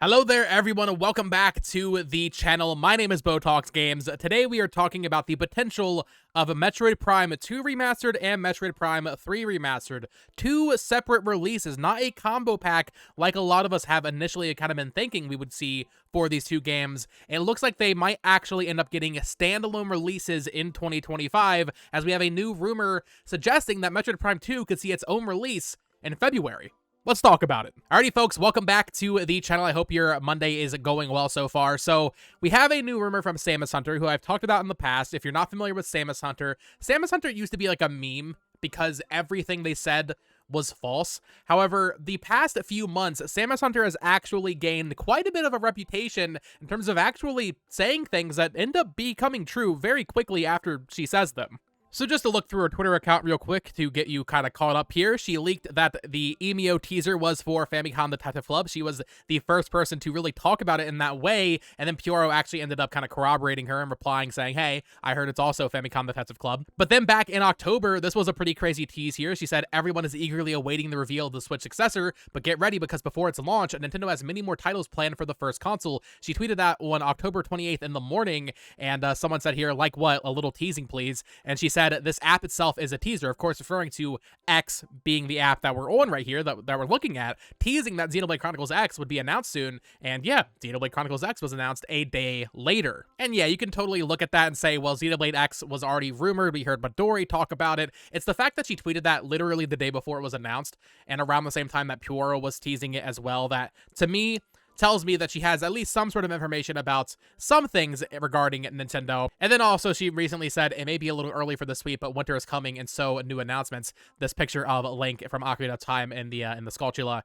Hello there, everyone, and welcome back to the channel. My name is Botox Games. Today we are talking about the potential of Metroid Prime 2 Remastered and Metroid Prime 3 Remastered. Two separate releases, not a combo pack like a lot of us have initially kind of been thinking we would see for these two games. It looks like they might actually end up getting standalone releases in 2025, as we have a new rumor suggesting that Metroid Prime 2 could see its own release in February. Let's talk about it. Alrighty, folks, welcome back to the channel. I hope your Monday is going well so far. So we have a new rumor from Samus Hunter, who I've talked about in the past. If you're not familiar with Samus Hunter used to be like a meme because everything they said was false. However, the past few months, Samus Hunter has actually gained quite a bit of a reputation in terms of actually saying things that end up becoming true very quickly after she says them. So just to look through her Twitter account real quick to get you kind of caught up here, she leaked that the Emio teaser was for Famicom Detective Club. She was the first person to really talk about it in that way, and then Pyoro actually ended up kind of corroborating her and replying saying, hey, I heard it's also Famicom Detective Club. But then back in October, this was a pretty crazy tease here. She said, everyone is eagerly awaiting the reveal of the Switch successor, but get ready because before its launch, Nintendo has many more titles planned for the first console. She tweeted that on October 28th in the morning, and someone said here, like what? A little teasing, please. And she said, this app itself is a teaser, of course, referring to X being the app that we're on right here, that we're looking at, teasing that Xenoblade Chronicles X would be announced soon. And yeah, Xenoblade Chronicles X was announced a day later. And yeah, you can totally look at that and say, well, Xenoblade X was already rumored. We heard Midori talk about it. It's the fact that she tweeted that literally the day before it was announced, and around the same time that Pyoro was teasing it as well, that, to me, tells me that she has at least some sort of information about some things regarding Nintendo. And then also she recently said it may be a little early for the sweep, but winter is coming, and so new announcements. This picture of Link from Ocarina of Time in the Skulltula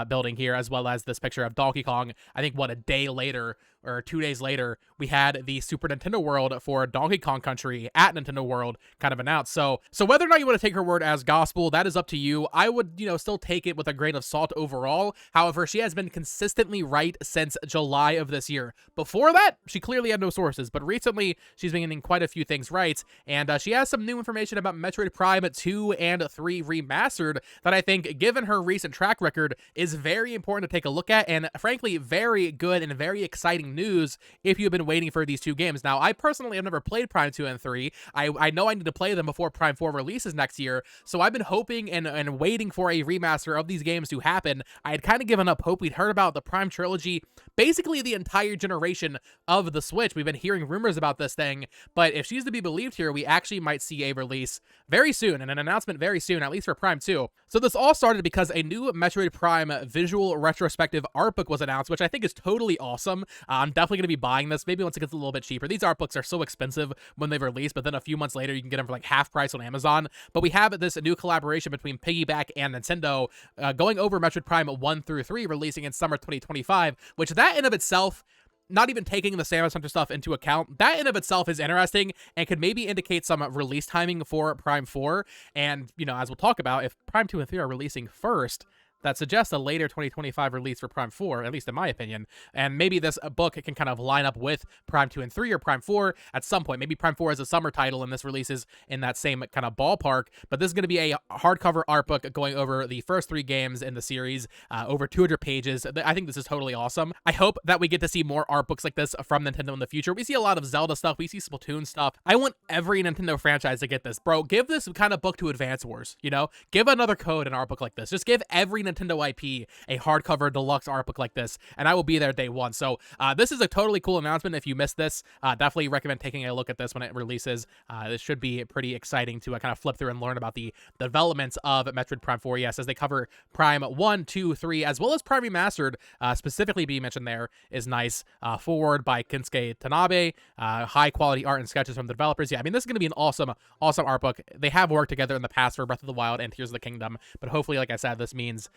building here, as well as this picture of Donkey Kong. I think what, a day later or 2 days later, we had the Super Nintendo World for Donkey Kong Country at Nintendo World kind of announced. So whether or not you want to take her word as gospel, that is up to you. I would, still take it with a grain of salt overall. However, she has been consistently right since July of this year. Before that, she clearly had no sources, but recently she's been getting quite a few things right, and she has some new information about Metroid Prime 2 and 3 Remastered that I think, given her recent track record, is very important to take a look at, and frankly, very good and very exciting news if you've been waiting for these two games. Now, I personally have never played Prime 2 and 3. I know I need to play them before Prime 4 releases next year, so I've been hoping and waiting for a remaster of these games to happen. I had kind of given up hope. We'd heard about the Prime trilogy basically the entire generation of the Switch. We've been hearing rumors about this thing, but if she's to be believed here, we actually might see a release very soon and an announcement very soon, at least for Prime 2. So this all started because a new Metroid Prime visual retrospective art book was announced, which I think is totally awesome. I'm definitely going to be buying this, maybe once it gets a little bit cheaper. These art books are so expensive when they release, but then a few months later, you can get them for like half price on Amazon. But we have this new collaboration between Piggyback and Nintendo going over Metroid Prime 1 through 3, releasing in summer 2025, which that in of itself, not even taking the Samus Hunter stuff into account, that in of itself is interesting and could maybe indicate some release timing for Prime 4. And, as we'll talk about, if Prime 2 and 3 are releasing first, that suggests a later 2025 release for Prime 4, at least in my opinion. And maybe this book can kind of line up with Prime 2 and 3 or Prime 4 at some point. Maybe Prime 4 is a summer title and this releases in that same kind of ballpark. But this is going to be a hardcover art book going over the first 3 games in the series, over 200 pages. I think this is totally awesome. I hope that we get to see more art books like this from Nintendo in the future. We see a lot of Zelda stuff. We see Splatoon stuff. I want every Nintendo franchise to get this. Bro, give this kind of book to Advance Wars, Give another code an art book like this. Just give every Nintendo IP a hardcover deluxe art book like this, and I will be there day one. So this is a totally cool announcement. If you missed this, definitely recommend taking a look at this when it releases. This should be pretty exciting to kind of flip through and learn about the developments of Metroid Prime 4. Yes, as they cover Prime 1, 2, 3, as well as Prime Remastered, specifically being mentioned there is nice. Forward by Kensuke Tanabe, high quality art and sketches from the developers. Yeah, I mean, this is going to be an awesome art book. They have worked together in the past for Breath of the Wild and Tears of the Kingdom, but hopefully, like I said, this means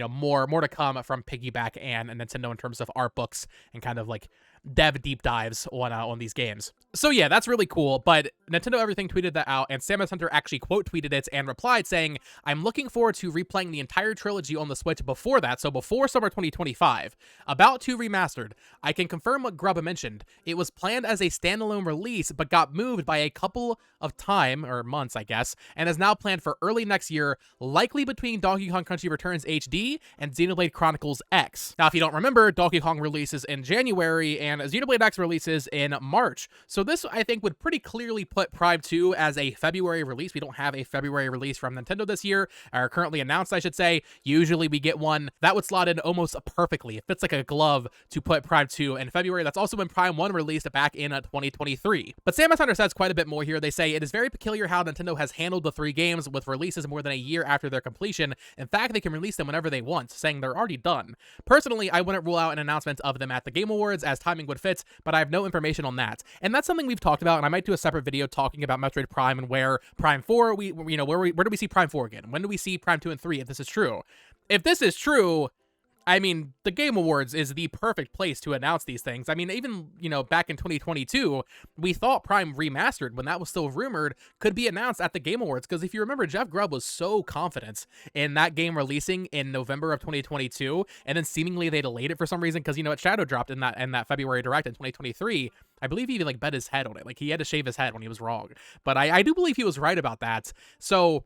more to come from Piggyback and Nintendo in terms of art books and kind of like dev deep dives on these games. So yeah, that's really cool, but Nintendo Everything tweeted that out, and Samus Hunter actually quote tweeted it and replied saying, "I'm looking forward to replaying the entire trilogy on the Switch before that, so before summer 2025. About 2 Remastered, I can confirm what Grub mentioned. It was planned as a standalone release, but got moved by a couple of time, or months I guess, and is now planned for early next year, likely between Donkey Kong Country Returns HD and Xenoblade Chronicles X." Now if you don't remember, Donkey Kong releases in January, and Xenoblade X releases in March, so this, I think, would pretty clearly put Prime 2 as a February release. We don't have a February release from Nintendo this year, or currently announced, I should say. Usually we get one. That would slot in almost perfectly. It fits like a glove to put Prime 2 in February. That's also when Prime 1 released back in 2023. But Samus Hunter says quite a bit more here. They say, "It is very peculiar how Nintendo has handled the 3 games with releases more than a year after their completion. In fact, they can release them whenever they want, saying they're already done. Personally, I wouldn't rule out an announcement of them at the Game Awards as timing would fit, but I have no information on that." And that's something we've talked about, and I might do a separate video talking about Metroid Prime and where Prime 4, where do we see Prime 4 again? When do we see Prime 2 and 3 if this is true? If this is true, I mean, the Game Awards is the perfect place to announce these things. I mean, even, back in 2022, we thought Prime Remastered, when that was still rumored, could be announced at the Game Awards. Because if you remember, Jeff Grubb was so confident in that game releasing in November of 2022, and then seemingly they delayed it for some reason because, it shadow dropped in that February Direct in 2023. I believe he even, bet his head on it. Like, he had to shave his head when he was wrong. But I do believe he was right about that. So,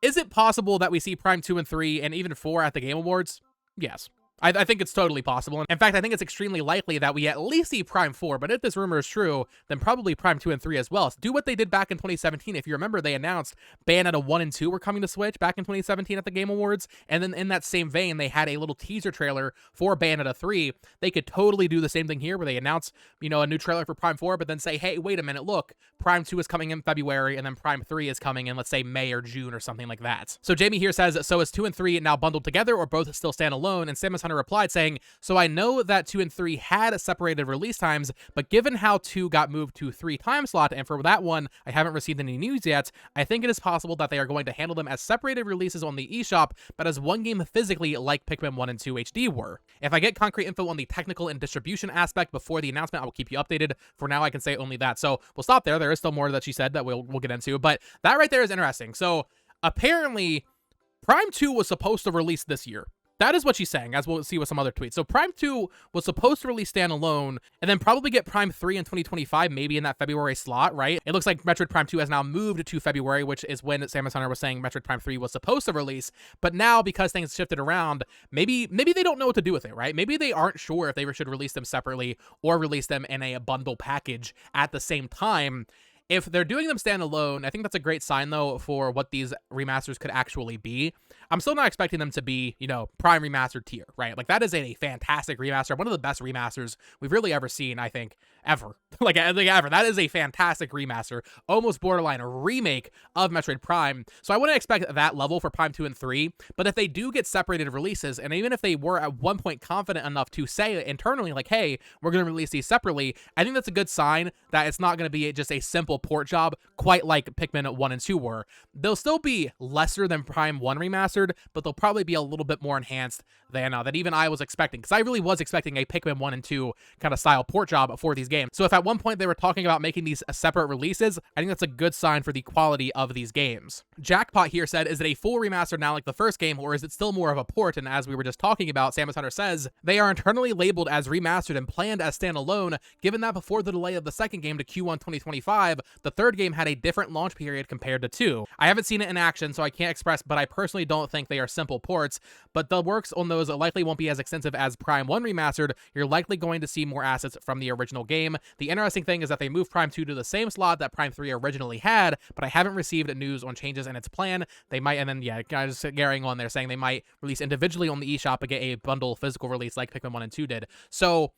is it possible that we see Prime 2 and 3 and even 4 at the Game Awards? Yes. I think it's totally possible. In fact, I think it's extremely likely that we at least see Prime 4, but if this rumor is true, then probably Prime 2 and 3 as well. So do what they did back in 2017. If you remember, they announced Bayonetta 1 and 2 were coming to Switch back in 2017 at the Game Awards, and then in that same vein, they had a little teaser trailer for Bayonetta 3. They could totally do the same thing here, where they announce, a new trailer for Prime 4, but then say, hey, wait a minute, look, Prime 2 is coming in February, and then Prime 3 is coming in, let's say, May or June or something like that. So Jamie here says, so is 2 and 3 now bundled together, or both still stand alone? And Samus Hunter replied saying, so I know that 2 and 3 had separated release times, but given how 2 got moved to 3 time slot, and for that one, I haven't received any news yet, I think it is possible that they are going to handle them as separated releases on the eShop, but as one game physically, like Pikmin 1 and 2 HD were. If I get concrete info on the technical and distribution aspect before the announcement, I will keep you updated. For now, I can say only that. So we'll stop there. There is still more that she said that we'll get into, but that right there is interesting. So apparently, Prime 2 was supposed to release this year. That is what she's saying, as we'll see with some other tweets. So Prime 2 was supposed to release standalone, and then probably get Prime 3 in 2025, maybe in that February slot, right? It looks like Metroid Prime 2 has now moved to February, which is when Samus Hunter was saying Metroid Prime 3 was supposed to release. But now, because things shifted around, maybe they don't know what to do with it, right? Maybe they aren't sure if they should release them separately or release them in a bundle package at the same time. If they're doing them standalone, I think that's a great sign, though, for what these remasters could actually be. I'm still not expecting them to be, Prime Remastered tier, right? Like, that is a fantastic remaster, one of the best remasters we've really ever seen, I think, ever. like, ever. That is a fantastic remaster, almost borderline a remake of Metroid Prime. So I wouldn't expect that level for Prime 2 and 3, but if they do get separated releases, and even if they were at one point confident enough to say internally, like, hey, we're going to release these separately, I think that's a good sign that it's not going to be just a simple port job, quite like Pikmin 1 and 2 were. They'll still be lesser than Prime 1 Remastered, but they'll probably be a little bit more enhanced than even I was expecting, because I really was expecting a Pikmin 1 and 2 kind of style port job for these games. So if at one point they were talking about making these separate releases, I think that's a good sign for the quality of these games. Jackpot here said, is it a full remaster now like the first game, or is it still more of a port? And as we were just talking about, Samus Hunter says, they are internally labeled as remastered and planned as standalone, given that before the delay of the second game to Q1 2025, the third game had a different launch period compared to 2. I haven't seen it in action, so I can't express, but I personally don't think they are simple ports, but the works on those likely won't be as extensive as Prime 1 Remastered. You're likely going to see more assets from the original game. The interesting thing is that they moved Prime 2 to the same slot that Prime 3 originally had, but I haven't received news on changes in its plan. They might, and then, guys carrying on there saying they might release individually on the eShop and get a bundle physical release like Pikmin 1 and 2 did. So,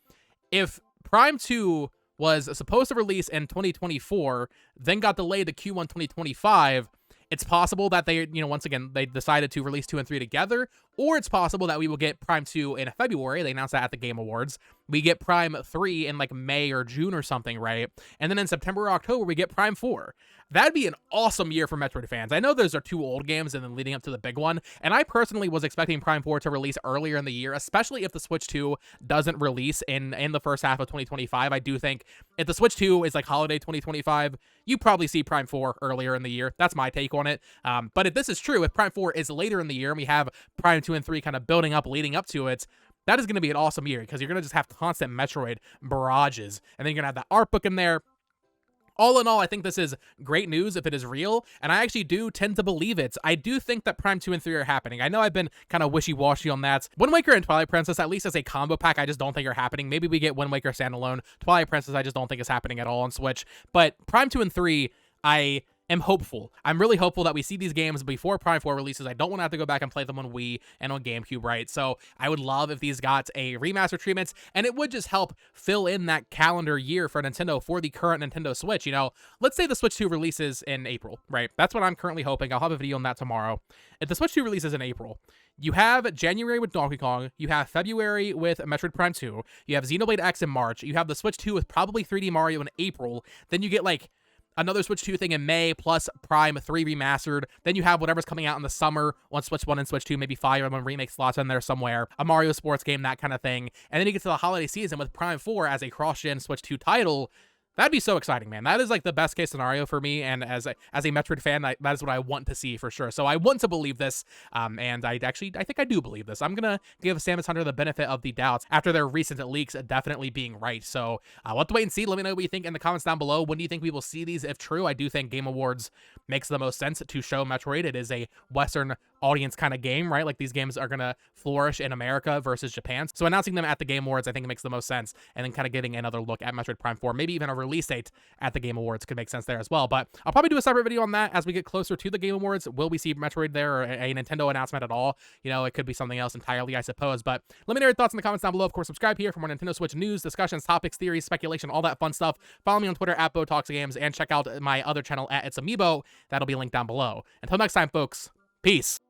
if Prime 2 was supposed to release in 2024, then got delayed to Q1 2025, it's possible that they, once again, they decided to release 2 and 3 together, Or it's possible that we will get Prime 2 in February. They announced that at the Game Awards. We get Prime 3 in like May or June or something, right? And then in September or October, we get Prime 4. That'd be an awesome year for Metroid fans. I know those are two old games and then leading up to the big one, and I personally was expecting Prime 4 to release earlier in the year, especially if the Switch 2 doesn't release in the first half of 2025. I do think if the Switch 2 is like holiday 2025, you probably see Prime 4 earlier in the year. That's my take on it. But if this is true, if Prime 4 is later in the year and we have Prime 2 and 3 kind of building up leading up to it, that is going to be an awesome year because you're going to just have constant Metroid barrages, and then you're going to have that art book in there. All in all, I think this is great news if it is real, and I actually do tend to believe it. I do think that Prime 2 and 3 are happening. I know I've been kind of wishy-washy on that. Wind Waker and Twilight Princess, at least as a combo pack, I just don't think are happening. Maybe we get Wind Waker standalone. Twilight Princess, I just don't think is happening at all on Switch. But Prime 2 and 3, I am hopeful. I'm really hopeful that we see these games before Prime 4 releases. I don't want to have to go back and play them on Wii and on GameCube, right? So I would love if these got a remaster treatment, and it would just help fill in that calendar year for Nintendo for the current Nintendo Switch. You know, let's say the Switch 2 releases in April, right? That's what I'm currently hoping. I'll have a video on that tomorrow. If the Switch 2 releases in April, you have January with Donkey Kong, you have February with Metroid Prime 2, you have Xenoblade X in March, you have the Switch 2 with probably 3D Mario in April, then you get like another Switch 2 thing in May, plus Prime 3 Remastered. Then you have whatever's coming out in the summer on Switch 1 and Switch 2, maybe Fire Emblem Remake slots in there somewhere, a Mario sports game, that kind of thing. And then you get to the holiday season with Prime 4 as a cross-gen Switch 2 title. That'd be so exciting, man. That is like the best case scenario for me, and as a Metroid fan, that is what I want to see for sure. So I want to believe this, and I think I do believe this. I'm gonna give Samus Hunter the benefit of the doubt after their recent leaks definitely being right. So we'll have to wait and see. Let me know what you think in the comments down below. When do you think we will see these? If true, I do think Game Awards makes the most sense to show Metroid. It is a Western audience kind of game, right? Like these games are gonna flourish in America versus Japan. So announcing them at the Game Awards, I think it makes the most sense, and then kind of giving another look at Metroid Prime 4, maybe even a release date at the Game Awards could make sense there as well. But I'll probably do a separate video on that as we get closer to the Game Awards. Will we see Metroid there, or a Nintendo announcement at all? You know, it could be something else entirely, I suppose. But let me know your thoughts in the comments down below. Of course, subscribe here for more Nintendo Switch news, discussions, topics, theories, speculation, all that fun stuff. Follow me on Twitter at BoTalksGames, and check out my other channel at It's Amiibo. That'll be linked down below. Until next time, folks, peace.